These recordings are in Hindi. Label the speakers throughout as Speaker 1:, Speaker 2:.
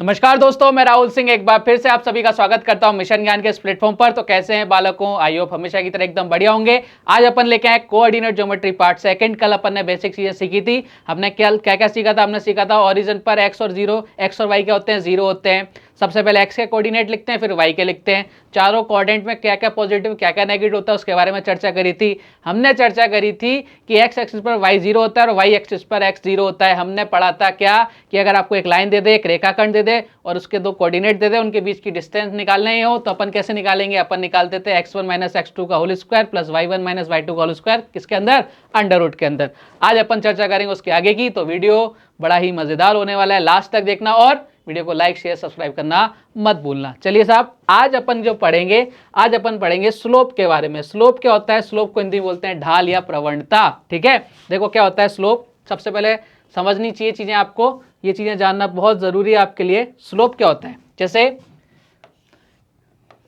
Speaker 1: नमस्कार दोस्तों, मैं राहुल सिंह एक बार फिर से आप सभी का स्वागत करता हूं मिशन ज्ञान के इस प्लेटफॉर्म पर। तो कैसे हैं बालकों? आई होप हमेशा की तरह एकदम बढ़िया होंगे। आज अपन लेके आए कोऑर्डिनेट ज्योमेट्री पार्ट सेकंड। कल अपन ने बेसिक चीजें सीखी थी। हमने क्या क्या सीखा था? हमने सीखा था ओरिजिन पर एक्स और जीरो, एक्स और वाई क्या होते हैं? जीरो होते हैं। सबसे पहले एक्स के कोऑर्डिनेट लिखते हैं, फिर वाई के लिखते हैं। चारों कोऑर्डिनेट में क्या क्या पॉजिटिव क्या क्या नेगेटिव होता है उसके बारे में चर्चा करी थी। हमने चर्चा करी थी कि एक्स एक्सिस पर वाई जीरो होता है और वाई एक्सिस पर एक्स जीरो होता है। हमने पढ़ा था क्या कि अगर आपको एक लाइन दे दे, एक रेखाखंड दे दे और उसके दो कोऑर्डिनेट दे दे, उनके बीच की डिस्टेंस निकालना ही हो तो अपन कैसे निकालेंगे? अपन निकाल देते हैं x1 माइनस x2 का whole square plus y1 minus y2 का होल स्क्वायर। किसके अंदर? अंडर रूट के अंदर। आज अपन चर्चा करेंगे उसके आगे की। तो वीडियो बड़ा ही मजेदार होने वाला है, लास्ट तक देखना और वीडियो को लाइक शेयर सब्सक्राइब करना मत भूलना। चलिए साहब, आज अपन जो पढ़ेंगे, आज अपन पढ़ेंगे स्लोप के बारे में। स्लोप क्या होता है? स्लोप को हिंदी में बोलते हैं ढाल या प्रवणता। ठीक है, देखो क्या होता है स्लोप। सबसे पहले समझनी चाहिए चीजें आपको, ये चीजें जानना बहुत जरूरी है आपके लिए। स्लोप क्या होता है? जैसे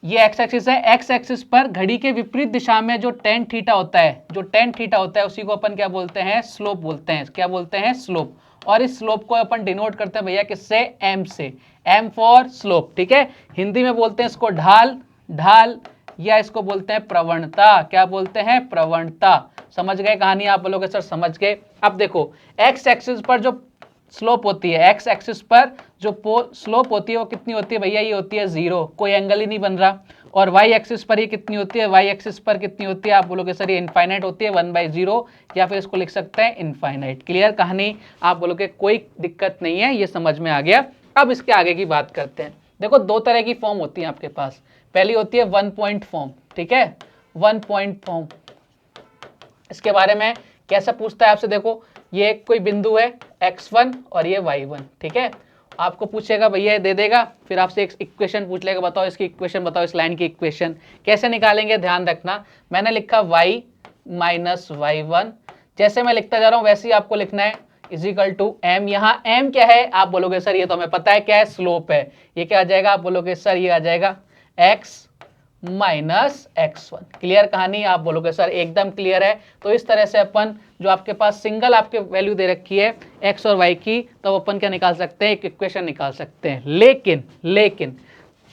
Speaker 1: ये एक्स एक्सिस है, एक्स एक्सिस पर घड़ी के विपरीत दिशा में जो टेन थीटा होता है, जो टेन थीटा होता है उसी को अपन क्या बोलते हैं? स्लोप बोलते हैं। क्या बोलते हैं? स्लोप। और इस स्लोप को अपन डिनोट करते हैं भैया किससे? एम से। M for slope. ठीक है, हिंदी में बोलते हैं इसको ढाल, ढाल, या इसको बोलते हैं प्रवणता। क्या बोलते हैं? प्रवणता। समझ गए कहानी आप बोलोगे सर समझ गए। अब देखो, एक्स एक्सिस पर जो स्लोप होती है, एक्स एक्सिस पर जो स्लोप होती है वो कितनी होती है भैया? ये होती है जीरो, कोई एंगल ही नहीं बन रहा। और वाई एक्सिस पर ये कितनी होती है? वाई एक्सिस पर कितनी होती है? आप बोलोगे सर ये इनफाइनाइट होती है, 1/0, या फिर इसको लिख सकते हैं इनफाइनाइट। क्लियर कहानी? आप बोलोगे कोई दिक्कत नहीं है, ये समझ में आ गया। अब इसके आगे की बात करते हैं। देखो दो तरह की फॉर्म होती है आपके पास। पहली होती है 1 पॉइंट फॉर्म। ठीक है, 1 पॉइंट फॉर्म। इसके बारे में कैसे पूछता है आपसे? देखो ये कोई बिंदु है x1 और ये y1। ठीक है, आपको पूछेगा भैया दे देगा, फिर आपसे एक इक्वेशन पूछ लेगा, बताओ इसकी इक्वेशन बताओ, इस लाइन की इक्वेशन कैसे निकालेंगे? ध्यान रखना, मैंने लिखा y माइनस y1, जैसे मैं लिखता जा रहा हूं वैसे ही आपको लिखना है, इजिकल टू m। यहाँ m क्या है? आप बोलोगे सर ये तो हमें पता है क्या है, स्लोप है। ये क्या आ जाएगा? आप बोलोगे सर ये आ जाएगा x माइनस x1। क्लियर कहानी? आप बोलोगे सर एकदम क्लियर है। तो इस तरह से अपन जो आपके पास सिंगल आपके वैल्यू दे रखी है x और y की, तो अपन क्या निकाल सकते हैं? एक इक्वेशन निकाल सकते हैं। लेकिन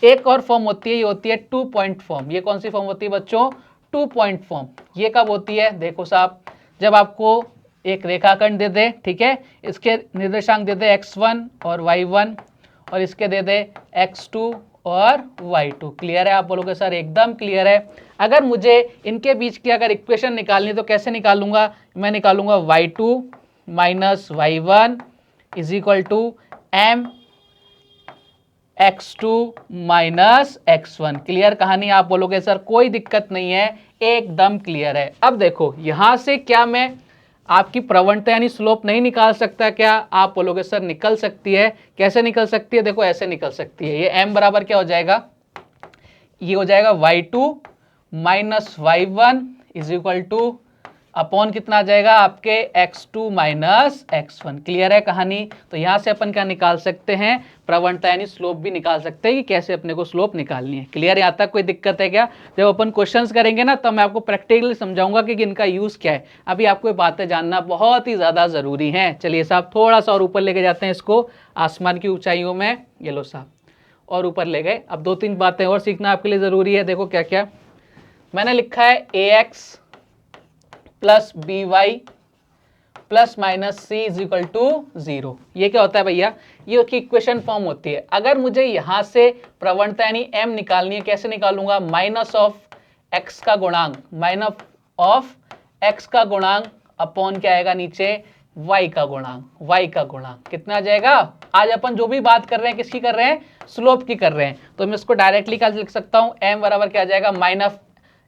Speaker 1: एक और फॉर्म होती है, ये होती है 2 पॉइंट फॉर्म। ये कौन सी फॉर्म होती है बच्चों? 2 पॉइंट फॉर्म। ये कब होती है? देखो साहब, जब आपको एक रेखाखंड दे दे, ठीक है, इसके निर्देशांक दे दे x1 और y1 और इसके दे दे x2 और y2। क्लियर है? आप बोलोगे सर एकदम क्लियर है। अगर मुझे इनके बीच की अगर इक्वेशन निकालनी तो कैसे निकालूंगा? मैं निकालूंगा y2 minus y1 is equal to m x2 minus x1। Clear कहानी? आप बोलोगे सर कोई दिक्कत नहीं है, एकदम क्लियर है। अब देखो यहां से क्या मैं आपकी प्रवणता यानी स्लोप नहीं निकाल सकता क्या? आप बोलोगे सर निकल सकती है। कैसे निकल सकती है? देखो ऐसे निकल सकती है। ये m बराबर क्या हो जाएगा? ये हो जाएगा y2 minus y1 is equal two upon कितना आ जाएगा? आपके x2 माइनस x1। क्लियर है कहानी? तो यहां से अपन क्या निकाल सकते हैं? प्रवणता यानी स्लोप भी निकाल सकते हैं कि कैसे अपने को स्लोप निकालनी है। क्लियर? यहाँ तक कोई दिक्कत है क्या? जब अपन क्वेश्चंस करेंगे ना तब मैं आपको प्रैक्टिकली समझाऊंगा कि इनका यूज क्या है। अभी आपको ये बातें जानना बहुत ही ज्यादा जरूरी है। चलिए साहब थोड़ा सा और ऊपर लेके जाते हैं इसको, आसमान की ऊंचाइयों में। ये लो साहब, और ऊपर ले गए। अब 2-3 बातें और सीखना आपके लिए जरूरी है। देखो क्या क्या मैंने लिखा है, ax plus B Y plus minus C is equal to 0। ये क्या होता है भैया? ये उसकी इक्वेशन फॉर्म होती है। अगर मुझे यहां से प्रवणता यानी m निकालनी है, कैसे निकालूंगा? माइनस ऑफ x का गुणांक, माइनस ऑफ x का गुणांक अपॉन क्या आएगा नीचे? y का गुणांक। y का गुणांक कितना आ जाएगा? आज अपन जो भी बात कर रहे हैं किसकी कर रहे हैं? स्लोप की कर रहे हैं। तो मैं इसको डायरेक्टली क्या लिख सकता हूं? m बराबर क्या आ जाएगा? माइनस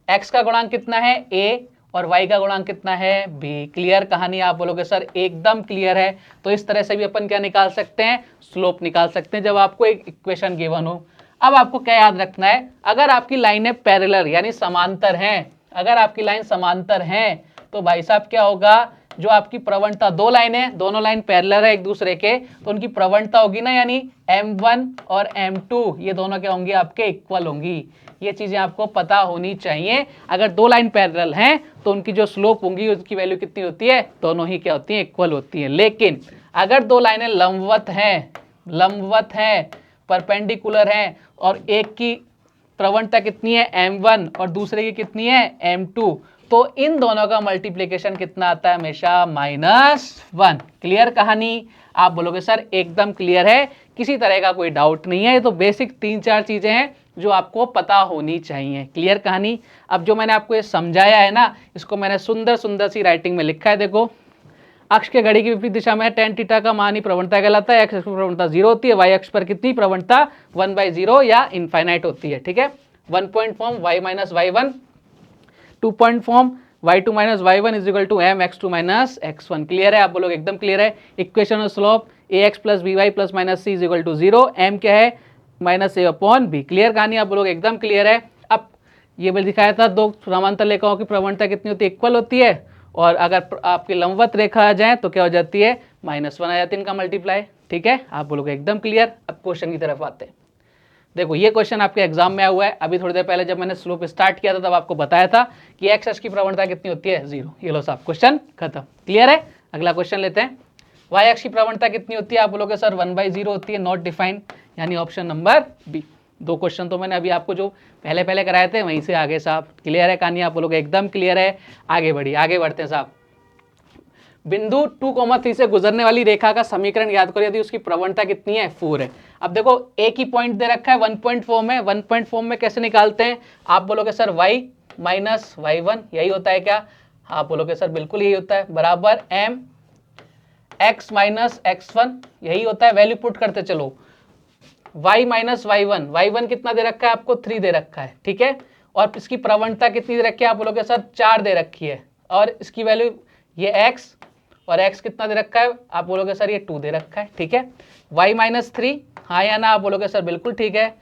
Speaker 1: x का गुणांक कितना है? a, और y का गुणांक कितना है? b। क्लियर कहानी? आप बोलोगे सर एकदम क्लियर है। तो इस तरह से भी अपन क्या निकाल सकते हैं? स्लोप निकाल सकते हैं जब आपको एक इक्वेशन गिवन हो। अब आपको क्या याद रखना है? अगर आपकी लाइनें पैरेलल यानी समांतर हैं, अगर आपकी लाइन समांतर हैं तो भाई साहब क्या होगा? जो आपकी प्रवणता, दो लाइनें, दोनों लाइन पैरेलल है एक दूसरे के, तो उनकी प्रवणता होगी ना, यानी m1 और m2 ये दोनों क्या होंगी? आपके इक्वल होंगी। ये चीजें आपको पता होनी चाहिए। अगर दो लाइन पैरेलल हैं तो उनकी जो स्लोप होंगी उसकी वैल्यू कितनी होती है? दोनों ही क्या होती है? इक्वल होती है। लेकिन अगर दो लाइनें लंबवत हैं, लंबवत हैं, परपेंडिकुलर हैं, और एक की प्रवणता कितनी है m1 और दूसरे की कितनी है m2, तो इन दोनों का मल्टीप्लीकेशन कितना आता है हमेशा -1। क्लियर कहानी? आप बोलोगे सर एकदम क्लियर है, किसी तरह का कोई डाउट नहीं है, ये तो बेसिक 3-4 चीजें हैं जो आपको पता होनी चाहिए। क्लियर कहानी? अब जो मैंने आपको ये समझाया है ना, इसको मैंने सुंदर सुंदर सी राइटिंग में लिखा है। देखो, अक्ष के घड़ी की विपरीत दिशा में tan थीटा का मान ही प्रवणता कहलाता है। एक्स अक्ष पर प्रवणता 0 होती है, वाई अक्ष पर कितनी प्रवणता 1/0 या इनफाइनाइट होती है। ठीक है, 1 point form y minus y1, 2 point form y2 minus y1 is equal to m x2 minus x1। Clear है? आप बोलोगे एकदम क्लियर है। Equation of slope ax plus by plus minus c is equal to 0, m क्या है -a/b। क्लियर कहानी? आप बोलोगे एकदम क्लियर है। अब ये भी दिखाया था, दो समांतर रेखाओं की प्रवणता कितनी होती है, इक्वल होती है, और अगर आपकी लंबवत रेखा आ जाए तो क्या हो जाती है -1 आ जाती है इनका मल्टीप्लाई। ठीक है, आप बोलोगे एकदम क्लियर। अब क्वेश्चन की तरफ आते हैं। देखो, ये क्वेश्चन आपके एग्जाम में आया हुआ है। अभी थोड़ी देर पहले जब मैंने स्लोप स्टार्ट किया था तब आपको बताया था कि एक्स अक्ष की प्रवणता कितनी होती है 0। ये लो साहब, क्वेश्चन खत्म। क्लियर है? अगला क्वेश्चन लेते हैं। वाई अक्ष की प्रवणता कितनी होती है? आप बोलोगे सर 1/0 होती है, नॉट डिफाइंड, यानी ऑप्शन नंबर बी। दो क्वेश्चन तो मैंने अभी आपको जो पहले पहले कराए थे वहीं से आगे साहब। क्लियर है कहानी? आप बोलोगे एकदम क्लियर है। आगे बढ़ते हैं साहब। बिंदु 2,3 से गुजरने वाली रेखा का समीकरण याद करो यदि उसकी प्रवणता कितनी है 4 है। अब देखो, एक ही पॉइंट दे रखा है 1 पॉइंट फॉर्म में। 1 पॉइंट फॉर्म में कैसे निकालते हैं? आप बोलोगे सर y माइनस y1 यही होता है क्या? आप बोलोगे सर बिल्कुल यही होता है, बराबर m x माइनस x1 यही होता है। वैल्यू पुट करते चलो, y माइनस y1 कितना दे रखा है आपको 3 दे रखा है। ठीक है, और इसकी प्रवणता कितनी दे रखी है? आप बोलोगे सर 4 दे रखी है, और इसकी वैल्यू ये x, और x कितना दे रखा है? आप बोलोगे सर ये 2 दे रखा है। ठीक है, y माइनस 3, हाँ या ना? आप बोलोगे सर बिल्कुल ठीक है,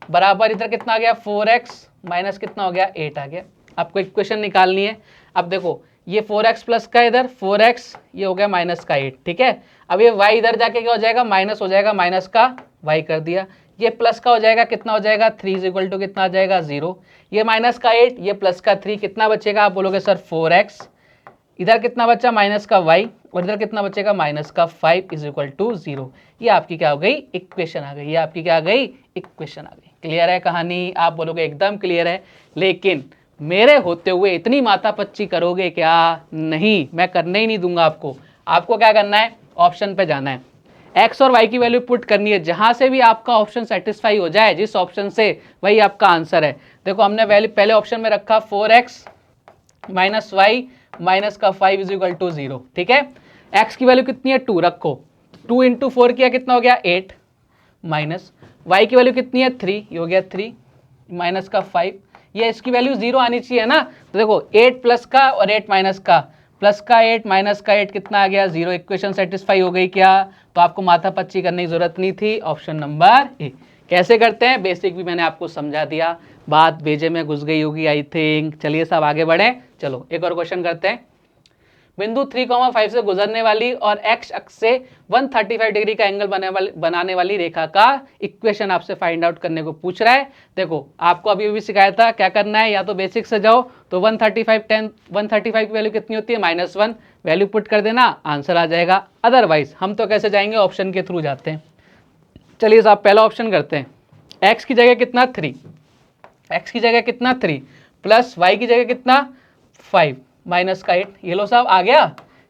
Speaker 1: बराबर इधर कितना आ गया 4x माइनस कितना हो गया 8 आ गया। आपको इक्वेशन निकालनी है। अब देखो, ये 4x प्लस का इधर 4x, ये हो गया माइनस का 8। ठीक है, अब ये y इधर जाके क्या हो जाएगा, माइनस हो जाएगा, माइनस का y कर दिया। ये प्लस का हो जाएगा, कितना हो जाएगा 3 इज इक्वल टू कितना आ जाएगा 0। ये माइनस का 8, ये प्लस का 3, कितना बचेगा? आप बोलोगे सर 4x, इधर कितना बचा माइनस का y, और इधर कितना बचेगा माइनस का 5 इज इक्वल टू 0। ये आपकी क्या हो गई, इक्वेशन आ गई। ये आपकी क्या आ गई, इक्वेशन आ गई। क्लियर है कहानी? आप बोलोगे एकदम क्लियर है। लेकिन मेरे होते हुए इतनी माथापच्ची करोगे क्या? नहीं, मैं करने ही नहीं दूंगा आपको। आपको क्या करना है, ऑप्शन पे जाना है, एक्स और वाई की वैल्यू पुट करनी है। जहां से भी आपका ऑप्शन सेटिस्फाई हो जाए, जिस ऑप्शन से, वही आपका आंसर है। देखो, हमने वैल्यू पहले ऑप्शन में रखा 4x माइनस वाई माइनस का 5 इज इक्वल टू 0। ठीक है, x की वैल्यू कितनी है 2 रखो, 2 इंटू 4 किया कितना हो गया 8, माइनस y की वैल्यू कितनी है 3, ये हो गया 3 माइनस का 5, ये इसकी वैल्यू 0 आनी चाहिए ना। तो देखो 8 प्लस का और 8 माइनस का, प्लस का 8 माइनस का 8 कितना आ गया 0। इक्वेशन सेटिस्फाई हो गई क्या? तो आपको माथापच्ची करने की जरूरत नहीं थी। Option number A. कैसे करते हैं बेसिक भी मैंने आपको समझा दिया, बात बेजे में घुस गई होगी आई थिंक। चलिए सब आगे बढ़े। चलो एक और क्वेश्चन करते हैं। बिंदु 3,5 से गुजरने वाली और एक्स अक्ष से 135 डिग्री का एंगल बनाने वाली रेखा का इक्वेशन आपसे फाइंड आउट करने को पूछ रहा है। देखो, आपको अभी भी सिखाया था क्या करना है, या तो बेसिक से जाओ तो 135 की वैल्यू कितनी होती है -1, वैल्यू पुट कर देना, आंसर आ जाएगा। अदरवाइज हम तो कैसे जाएंगे, ऑप्शन के थ्रू जाते हैं। चलिए साहब पहला ऑप्शन करते हैं। एक्स की जगह कितना 3, एक्स की जगह कितना 3 प्लस वाई की जगह कितना 5 माइनस का 8। ये लो साहब आ गया,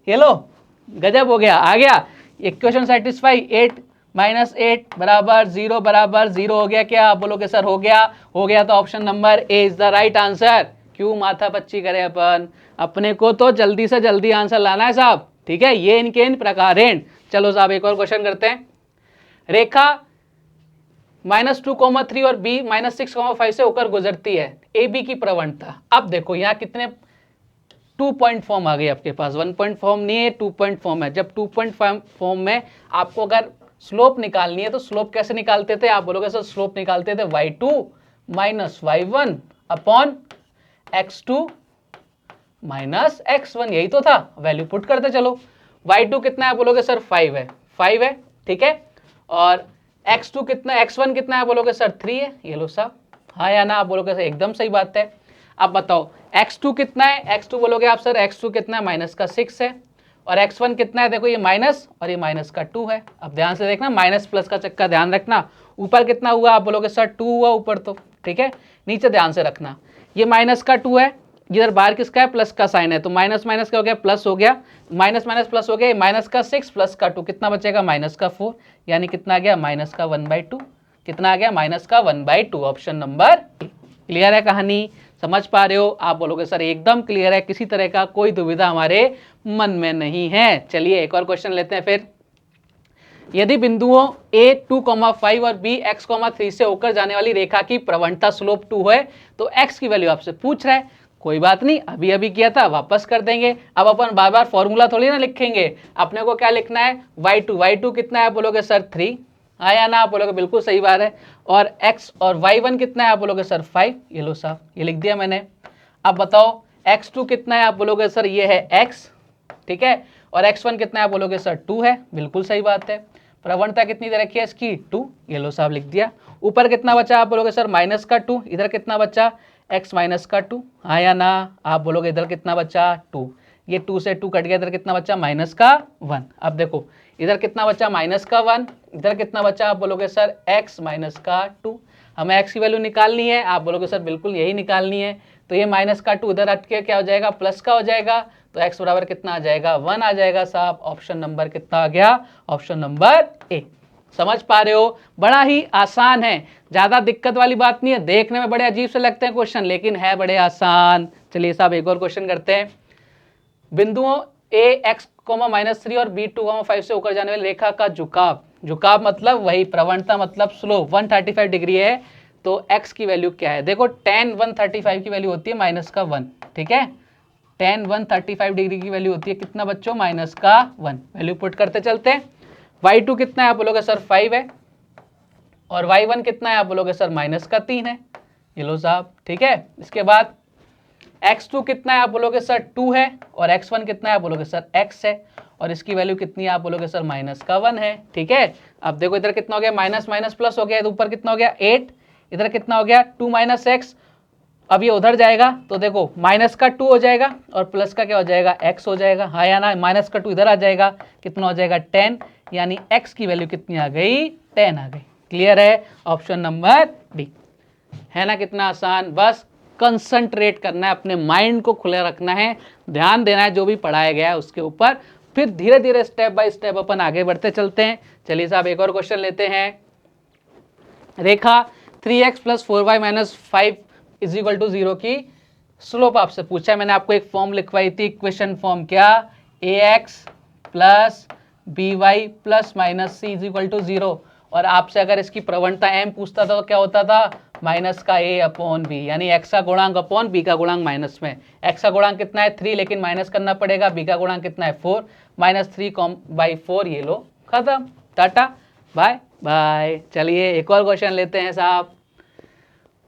Speaker 1: ये लो गजब हो गया, आ गया इक्वेशन सेटिस्फाई। 8 माइनस 8 बराबर 0 हो गया क्या? आप बोलोगे सर हो गया। हो गया तो option number A is the right answer. क्यों माथा पच्ची करें अपन, अपने को तो जल्दी से जल्दी आंसर लाना है साहब। ठीक है, ये इनके इन प्रकारेण। चलो साहब एक और क्वेश्चन करते हैं। रेखा -2,3 और बी -6,5 से होकर गुजरती है, ए बी की प्रवणता। अब देखो यहाँ कितने 2 पॉइंट फॉर्म आ गई आपके पास, 1 पॉइंट फॉर्म नहीं है, 2 पॉइंट फॉर्म है। जब 2 पॉइंट फॉर्म में आपको अगर स्लोप निकालनी है तो स्लोप कैसे निकालते थे? आप बोलोगे सर स्लोप निकालते थे y2 minus y1 upon x2 minus x1, यही तो था। वैल्यू पुट करते चलो, y2 कितना है? बोलोगे सर 5 है, 5 है। ठीक है, और x2 कितना, x1 कितना है? बोलोगे सर 3 है। ये लो साहब, हाँ या ना? आप बोलोगे सर एकदम सही बात है। अब बताओ x2 कितना है? x2 बोलोगे आप सर x2 कितना है? माइनस का 6 है, और x1 कितना है, देखो ये माइनस और ये माइनस का 2 है। अब ध्यान से देखना, माइनस प्लस का चक्कर ध्यान रखना। ऊपर कितना हुआ, आप बोलोगे सर 2 हुआ ऊपर तो, ठीक है। नीचे ध्यान से रखना, ये माइनस का 2 है, इधर बाहर किसका है, प्लस का साइन है, तो माइनस माइनस क्या हो गया, प्लस हो गया, माइनस माइनस प्लस हो गया, माइनस का 6 प्लस का 2 कितना बचेगा, माइनस का 4, यानी कितना आ गया, माइनस का 1/2। कितना आ गया, माइनस का 1/2, ऑप्शन नंबर। क्लियर है कहानी, समझ पा रहे हो? आप बोलोगे सर एकदम क्लियर है, किसी तरह का कोई दुविधा हमारे मन में नहीं है। चलिए एक और क्वेश्चन लेते हैं फिर। यदि बिंदुओं a 2,5 और b x,3 से होकर जाने वाली रेखा की प्रवणता स्लोप 2 है, तो x की वैल्यू आपसे पूछ रहा है। कोई बात नहीं, अभी अभी किया था, वापस कर देंगे। अब अपन बार बार फॉर्मूला थोड़ी ना लिखेंगे, अपने को क्या लिखना है, y2 कितना है, आप बोलोगे सर 3, आया ना, आप बोलोगे बिल्कुल सही बात है। और x और y1 कितना है, आप बोलोगे सर 5, ये लो साहब, ये लिख दिया मैंने। अब बताओ x2 कितना है, आप बोलोगे सर ये है x, ठीक है, और x1 कितना है, आप बोलोगे सर 2 है, बिल्कुल सही बात है। प्रवणता कितनी दे रखी है इसकी, 2, ये लो साहब लिख दिया। ऊपर कितना बचा, आप बोलोगे सर माइनस का 2, इधर कितना बचा, x माइनस का 2, आया ना, आप बोलोगे इधर कितना बचा 2, ये 2 से 2 कट गया, इधर कितना बचा माइनस का 1। अब देखो इधर कितना बचा माइनस का 1, इधर कितना बचा, आप बोलोगे सर x माइनस का 2। हमें x की वैल्यू निकालनी है, आप बोलोगे सर बिल्कुल यही निकालनी है, तो ये माइनस का 2 इधर हट के क्या हो जाएगा, प्लस का हो जाएगा, तो x बराबर कितना आ जाएगा, 1 आ जाएगा साहब। ऑप्शन नंबर कितना आ गया, ऑप्शन नंबर ए। समझ पा रहे हो, बड़ा ही आसान है, ज्यादा दिक्कत वाली बात नहीं है। देखने में बड़े अजीब से लगते हैं क्वेश्चन, लेकिन है बड़े आसान। चलिए साहब एक और क्वेश्चन करते हैं। बिंदुओं a x,-3 और b 2,5 से होकर जाने वाली रेखा का झुकाव, झुकाव मतलब वही प्रवणता मतलब स्लोप 135 डिग्री है, तो x की वैल्यू क्या है। देखो tan 135 की वैल्यू होती है माइनस का 1, ठीक है, tan 135 डिग्री की वैल्यू होती है कितना बच्चों, माइनस का 1। वैल्यू पुट करते चलते हैं। y2 कितना है, आप बोलोगे सर 5 है, और y1 कितना है, आप बोलोगे सर माइनस का 3 है, ये लो साहब, ठीक है। इसके बाद x2 कितना है, आप बोलोगे सर 2 है, और x1 कितना है, आप बोलोगे सर x है, और इसकी वैल्यू कितनी है, आप बोलोगे सर माइनस का 1 है, ठीक है। अब देखो इधर कितना हो गया, माइनस माइनस प्लस हो गया, ऊपर कितना हो गया 8, इधर कितना हो गया 2 माइनस x। अब ये उधर जाएगा तो देखो माइनस का 2 हो जाएगा और प्लस का क्या हो जाएगा, x हो जाएगा, हाँ या ना, माइनस का 2 इधर आ जाएगा, कितना हो जाएगा 10, यानी x की वैल्यू कितनी आ गई, 10 आ गई। क्लियर है, ऑप्शन नंबर डी है ना, कितना आसान। बस कंसंट्रेट करना है, अपने माइंड को खुला रखना है, ध्यान देना है जो भी पढ़ाया गया है उसके ऊपर, फिर धीरे धीरे स्टेप बाय स्टेप अपन आगे बढ़ते चलते हैं। चलिए साहब एक और क्वेश्चन लेते हैं। रेखा 3x + 4y - 5 = 0 की स्लोप आपसे पूछा है। मैंने आपको एक फॉर्म लिखवाई थी, इक्वेशन फॉर्म, क्या, ax + by ± c = 0, और आपसे अगर इसकी प्रवणता m पूछता था तो क्या होता था, माइनस का a/b, यानी x का गुणांक अपॉन b का गुणांक माइनस में। x का गुणांक कितना है 3, लेकिन माइनस करना पड़ेगा, b का गुणांक कितना है 4, -3/4, ये लो खत्म, टाटा बाय बाय। चलिए एक और क्वेश्चन लेते हैं साहब।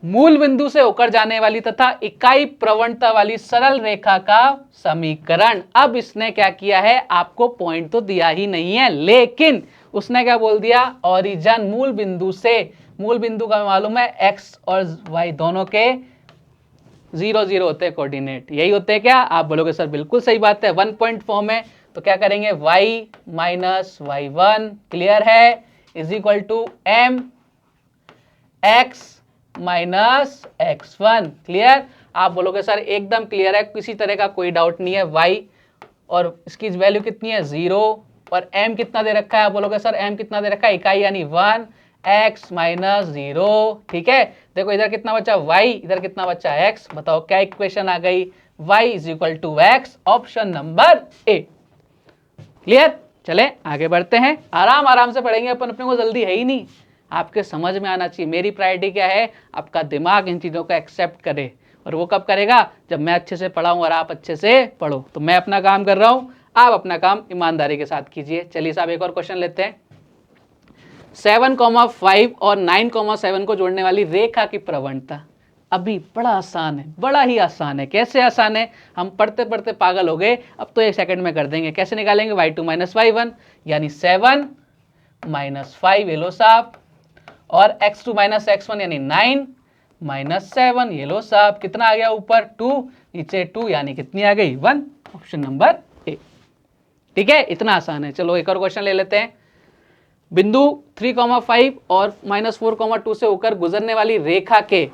Speaker 1: मूल बिंदु से होकर जाने वाली तथा इकाई प्रवणता वाली सरल रेखा का समीकरण। अब इसने क्या किया है, आपको पॉइंट तो दिया ही नहीं है, लेकिन उसने क्या बोल दिया, ओरिजिन मूल बिंदु से, मूल बिंदु का मालूम है x और y दोनों के 0 0 होते हैं कोऑर्डिनेट, यही होते हैं क्या, आप बोलोगे सर बिल्कुल सही बात है, 1 पॉइंट फॉर्म है, तो क्या करेंगे y - y1, क्लियर है, = m x - x1, क्लियर। आप बोलोगे सर एकदम क्लियर है, किसी तरह का कोई डाउट नहीं है। y और इसकी वैल्यू कितनी है 0, और m कितना दे रखा है, आप बोलोगे सर m कितना दे रखा है, इकाई यानी 1, x - 0, ठीक है। देखो इधर कितना बचा y, इधर कितना बचा x, बताओ क्या इक्वेशन आ गई, y = x, option number A. Clear, चले आगे बढ़ते हैं, आराम आराम से पढ़ेंगे अपन, अपने को जल्दी है ही नहीं, आपके समझ में आना चाहिए। मेरी प्रायोरिटी क्या है, आपका दिमाग इन चीज़ों को एक्सेप्ट करे, और वो कब करेगा, जब मैं अच्छे से पढ़ाऊँ और आप अच्छे से पढ़ो। तो मैं अपना काम कर रहा हूँ, आप अपना काम ईमानदारी के साथ कीजिए। चलिए साहब एक और क्वेश्चन लेते हैं। 7,5 और 9,7 को जोड़ने वाली रेखा की प्रवणता। अभी बड़ा आसान है, बड़ा ही आसान है। कैसे आसान है, हम पढ़ते पढ़ते पागल हो गए, अब तो 1 सेकंड में कर देंगे। कैसे निकालेंगे, y2 - y1, यानी 7 - 5, ये लो साहब, और x2 - x1 यानी 9 - 7, ये लो साहब, कितना आ गया ऊपर 2, नीचे 2, यानी कितनी आ गई 1, ऑप्शन नंबर ए। ठीक है, इतना आसान है। चलो एक और क्वेश्चन ले लेते हैं। बिंदु 3,5 और -4,2 से होकर गुजरने वाली रेखा के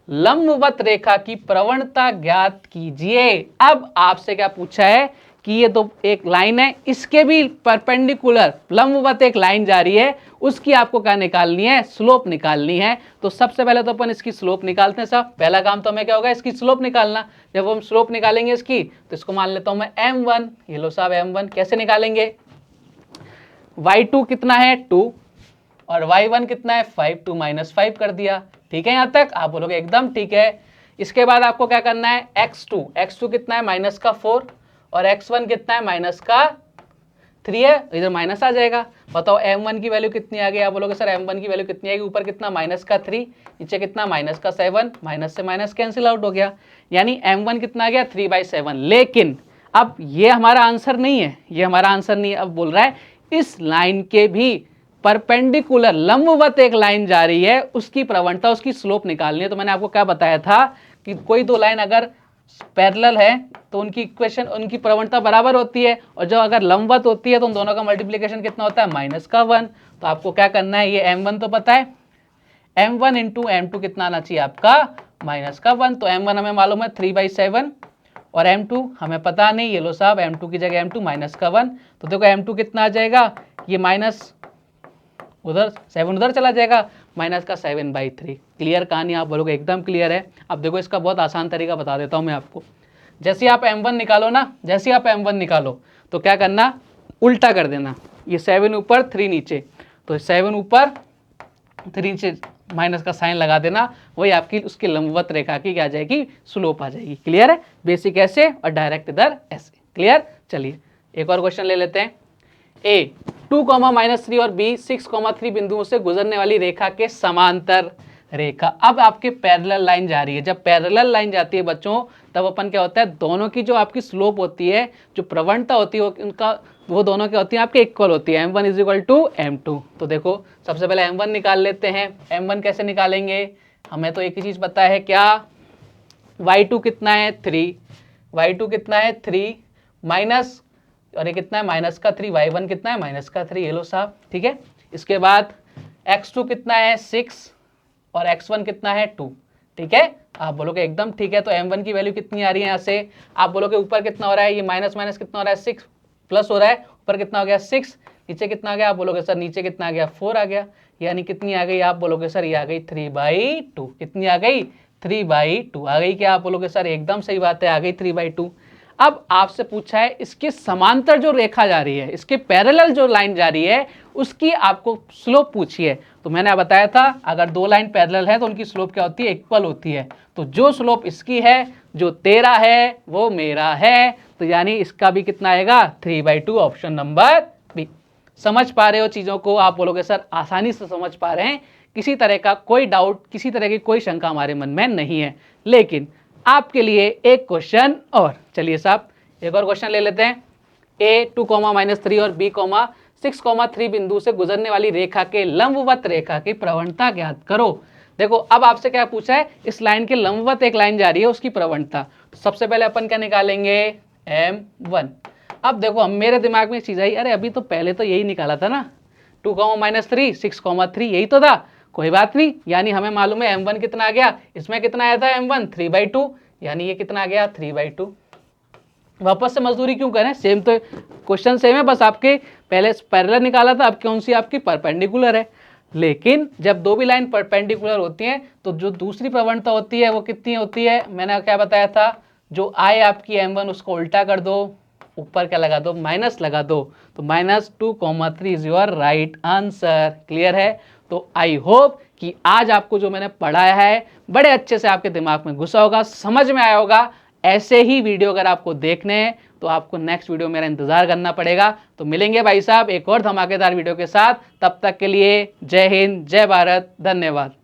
Speaker 1: लंबवत रेखा की प्रवणता ज्ञात कीजिए। अब आपसे क्या पूछा है कि ये तो एक लाइन है, इसके भी परपेंडिकुलर लंबवत एक लाइन जा रही है, उसकी आपको क्या निकालनी है, स्लोप निकालनी है। तो सबसे पहले तो अपन इसकी स्लोप निकालते हैं। साहब पहला काम तो हमें क्या होगा, इसकी स्लोप निकालना। जब हम स्लोप निकालेंगे इसकी, तो इसको मान लेता हूं मैं m1। ये लो साहब m1 कैसे निकालेंगे, y2 कितना है 2 और y1 कितना है 5, 2 - 5 कर दिया। ठीक है, यहां तक आप बोलोगे एकदम ठीक है। इसके बाद आपको क्या करना है, x2 कितना है -4 और x1 कितना है -3 है, इधर माइनस आ जाएगा। बताओ m1 की वैल्यू कितनी आ गई, आप बोलोगे सर m1 की वैल्यू कितनी आएगी, ऊपर कितना -3, नीचे कितना -7, माइनस से माइनस कैंसिल आउट हो गया, यानी m1 कितना आ गया 3/7। लेकिन अब ये हमारा आंसर नहीं है, ये हमारा आंसर नहीं है। अब बोल रहा है इस लाइन के भी परपेंडिकुलर लंबवत एक लाइन जा रही है, उसकी प्रवणता, उसकी स्लोप निकालनी है। तो मैंने आपको क्या बताया था कि कोई दो लाइन अगर पैरेलल है तो उनकी इक्वेशन, उनकी प्रवणता बराबर होती है, और जो अगर लंबवत होती है तो उन दोनों का मल्टीप्लिकेशन कितना होता है, -1। तो आपको क्या करना है, ये m1 तो पता है, m1 इंटू m2 कितना आना चाहिए आपका -1। तो m1 हमें मालूम है 3/7 और m2 हमें पता नहीं, ये लो साहब m2 की जगह m2 -1। तो देखो m2 कितना आ जाएगा, ये माइनस उधर 7 उधर चला जाएगा, -7/3। क्लियर कहानी, आप बोलोगे एकदम क्लियर है। अब देखो इसका बहुत आसान तरीका बता देता हूं मैं आपको। जैसे आप m1 निकालो ना, जैसे आप m1 निकालो तो क्या करना, उल्टा कर देना, ये 7 ऊपर 3 नीचे, तो 7 ऊपर 3 नीचे माइनस का साइन लगा देना, वही आपकी उसकी लंबवत रेखा की क्या आ जाएगी, स्लोप आ जाएगी। क्लियर है, बेसिक ऐसे और डायरेक्ट इधर ऐसे। क्लियर, चलिए एक और क्वेश्चन ले लेते हैं। ए 2, -3 और बी 6,3 बिंदुओं से गुजरने वाली रेखा के समांतर रेखा। अब आपके पैरेलल लाइन जा रही है। जब पैरेलल लाइन जाती है बच्चों, तब अपन क्या होता है, दोनों की जो आपकी स्लोप होती है, जो प्रवणता होती है, उनका वो दोनों क्या होती है, आपके इक्वल होती है, m1 = m2। तो देखो सबसे पहले m1 निकाल लेते हैं। m1 कैसे निकालेंगे, हमें तो एक ही चीज पता है, क्या, y2 कितना है 3, y2 कितना है 3 माइनस, और ये कितना है -3, y1 कितना है -3, ये लो साहब। ठीक है, इसके बाद x2 कितना है 6 और x1 कितना है 2। ठीक है, आप बोलोगे एकदम ठीक है। तो m1 की वैल्यू कितनी आ रही है, यहाँ से आप बोलोगे ऊपर कितना हो रहा है, ये माइनस माइनस कितना हो रहा है 6, प्लस हो रहा है, ऊपर कितना हो गया 6, नीचे कितना आ गया, आप बोलोगे सर नीचे कितना आ गया 4 आ गया, यानी कितनी आ गई, आप बोलोगे सर ये आ गई 3/2। कितनी आ गई, 3/2 आ गई क्या, आप बोलोगे सर एकदम सही बात है, आ गई 3/2। अब आपसे पूछा है इसके समांतर जो रेखा जा रही है, इसके पैरेलल जो लाइन जा रही है, उसकी आपको स्लोप पूछी है। तो मैंने बताया था अगर दो लाइन पैरेलल है तो उनकी स्लोप क्या होती है, इक्वल होती है। तो जो स्लोप इसकी है, जो तेरा है, वो मेरा है, तो यानी इसका भी कितना आएगा 3/2, ऑप्शन नंबर बी। समझ पा रहे हो चीजों को, आप बोलोगे सर आसानी से समझ पा रहे हैं, किसी तरह का कोई डाउट, किसी तरह की कोई शंका हमारे मन में नहीं है। लेकिन आपके लिए एक क्वेश्चन और, चलिए साहब एक और क्वेश्चन ले लेते हैं। ए 2, -3 और बी 6,3 बिंदु से गुजरने वाली रेखा के लंबवत रेखा की प्रवणता ज्ञात करो। देखो अब आपसे क्या पूछा है, इस लाइन के लंबवत एक लाइन जा रही है, उसकी प्रवणता। सबसे पहले अपन क्या निकालेंगे, m1। अब देखो हम, मेरे दिमाग में एक चीज आई, अरे अभी तो पहले तो यही निकाला था ना, 2, -3, 6,3 यही तो था, कोई बात नहीं। यानी हमें मालूम है m1 कितना आ गया, इसमें कितना आया था m1 3/2, यानी ये कितना आ गया 3/2। वापस से मजदूरी क्यों करें, सेम तो क्वेश्चन सेम है, बस आपके पहले पैरेलल निकाला था, अब कौन सी आपकी परपेंडिकुलर है। लेकिन जब दो भी लाइन परपेंडिकुलर होती हैं तो जो दूसरी प्रवणता होती है वो कितनी होती है, मैंने क्या बताया था, जो आए आपकी m1 उसको उल्टा कर दो, ऊपर क्या लगा दो, माइनस लगा दो, तो -2,3 is your right answer. Clear है। तो आई होप कि आज आपको जो मैंने पढ़ाया है बड़े अच्छे से आपके दिमाग में घुसा होगा, समझ में आया होगा। ऐसे ही वीडियो अगर आपको देखने हैं तो आपको नेक्स्ट वीडियो मेरा इंतजार करना पड़ेगा। तो मिलेंगे भाई साहब एक और धमाकेदार वीडियो के साथ, तब तक के लिए जय हिंद, जय भारत, धन्यवाद।